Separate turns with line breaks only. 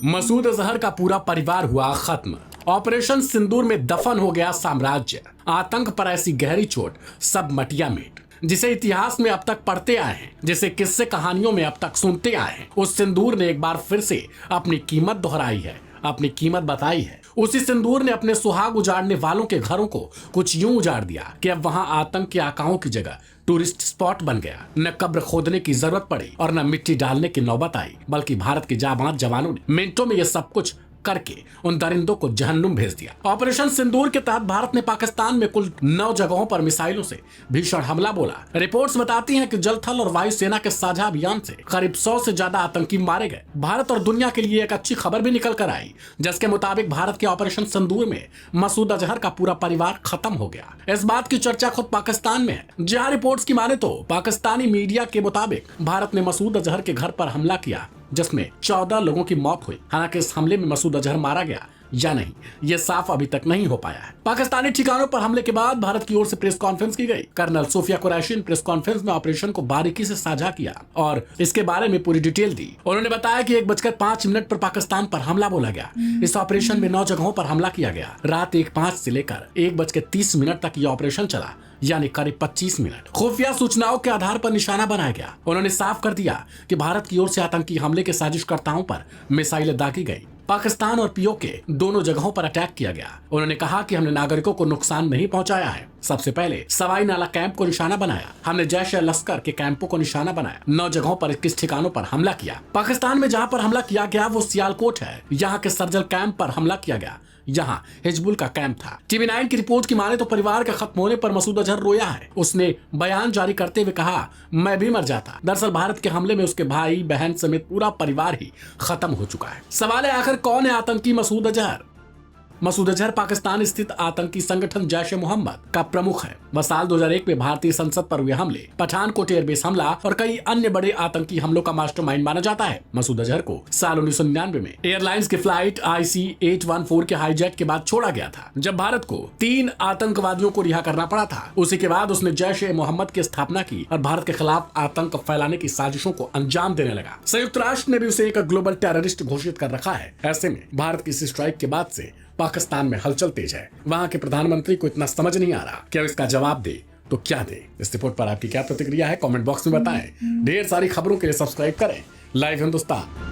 मसूद अजहर का पूरा परिवार हुआ खत्म। ऑपरेशन सिंदूर में दफन हो गया साम्राज्य। आतंक पर ऐसी गहरी चोट, सब मटिया मेट, जिसे इतिहास में अब तक पढ़ते आए हैं, जिसे किस्से कहानियों में अब तक सुनते आए हैं। उस सिंदूर ने एक बार फिर से अपनी कीमत दोहराई है, अपनी कीमत बताई है। उसी सिंदूर ने अपने सुहाग उजाड़ने वालों के घरों को कुछ यूं उजाड़ दिया कि अब वहां आतंक के आकाओं की जगह टूरिस्ट स्पॉट बन गया। न कब्र खोदने की जरूरत पड़ी और न मिट्टी डालने की नौबत आई, बल्कि भारत के जाबाज जवानों ने मिनटों में यह सब कुछ करके उन दरिंदों को जहन्नुम भेज दिया। ऑपरेशन सिंदूर के तहत भारत ने पाकिस्तान में कुल 9 जगहों पर मिसाइलों से भीषण हमला बोला। रिपोर्ट्स बताती हैं कि जल, थल और वायु सेना के साझा अभियान से करीब 100 से ज्यादा आतंकी मारे गए। भारत और दुनिया के लिए एक अच्छी खबर भी निकल कर आई, जिसके मुताबिक भारत के ऑपरेशन सिंदूर में मसूद अजहर का पूरा परिवार खत्म हो गया। इस बात की चर्चा खुद पाकिस्तान में है। जहां रिपोर्ट्स की माने तो पाकिस्तानी मीडिया के मुताबिक भारत ने मसूद अजहर के घर पर हमला किया, जिसमें 14 लोगों की मौत हुई। हालांकि इस हमले में मसूद अजहर मारा गया या नहीं, यह साफ अभी तक नहीं हो पाया है। पाकिस्तानी ठिकानों पर हमले के बाद भारत की ओर से प्रेस कॉन्फ्रेंस की गई। कर्नल सोफिया कुरैशी ने प्रेस कॉन्फ्रेंस में ऑपरेशन को बारीकी से साझा किया और इसके बारे में पूरी डिटेल दी। उन्होंने बताया कि 1:05 पर पाकिस्तान पर हमला बोला गया। इस ऑपरेशन में 9 जगहों पर हमला किया गया। रात 1:05 से लेकर 1:30 तक यह ऑपरेशन चला, यानी करीब 25 मिनट। खुफिया सूचनाओं के आधार पर निशाना बनाया गया। उन्होंने साफ कर दिया कि भारत की ओर से आतंकी हमले के साजिशकर्ताओं पर मिसाइलें दागी गई। पाकिस्तान और पीओके दोनों जगहों पर अटैक किया गया। उन्होंने कहा कि हमने नागरिकों को नुकसान नहीं पहुंचाया है। सबसे पहले सवाई नाला कैंप को निशाना बनाया। हमने जैश ए लश्कर के कैंपों को निशाना बनाया। 9 जगहों पर 21 ठिकानों पर हमला किया। पाकिस्तान में जहां पर हमला किया गया वो सियालकोट है। यहाँ के सर्जल कैंप पर हमला किया गया। यहाँ हिजबुल का कैंप था। TV9 की रिपोर्ट की माने तो परिवार के खत्म होने पर मसूद अजहर रोया है। उसने बयान जारी करते हुए कहा, मैं भी मर जाता। दरअसल भारत के हमले में उसके भाई बहन समेत पूरा परिवार ही खत्म हो चुका है। सवाल है, आखिर कौन है आतंकी मसूद अजहर? मसूद अजहर पाकिस्तान स्थित आतंकी संगठन जैश ए मोहम्मद का प्रमुख है। वह साल 2001 में भारतीय संसद पर हुए हमले, पठानकोट एयरबेस हमला और कई अन्य बड़े आतंकी हमलों का मास्टरमाइंड माना जाता है। मसूद अजहर को साल 1999 में एयरलाइंस की फ्लाइट IC-814 के हाईजैक के बाद छोड़ा गया था, जब भारत को 3 आतंकवादियों को रिहा करना पड़ा था। उसी के बाद उसने जैश ए मोहम्मद की स्थापना की और भारत के खिलाफ आतंक फैलाने की साजिशों को अंजाम देने लगा। संयुक्त राष्ट्र ने भी उसे एक ग्लोबल टेररिस्ट घोषित कर रखा है। ऐसे में भारत की इस स्ट्राइक के बाद से पाकिस्तान में हलचल तेज है। वहां के प्रधानमंत्री को इतना समझ नहीं आ रहा कि अब इसका जवाब दे तो क्या दे। इस रिपोर्ट पर आपकी क्या प्रतिक्रिया है, कमेंट बॉक्स में बताएं। ढेर सारी खबरों के लिए सब्सक्राइब करें लाइव हिंदुस्तान।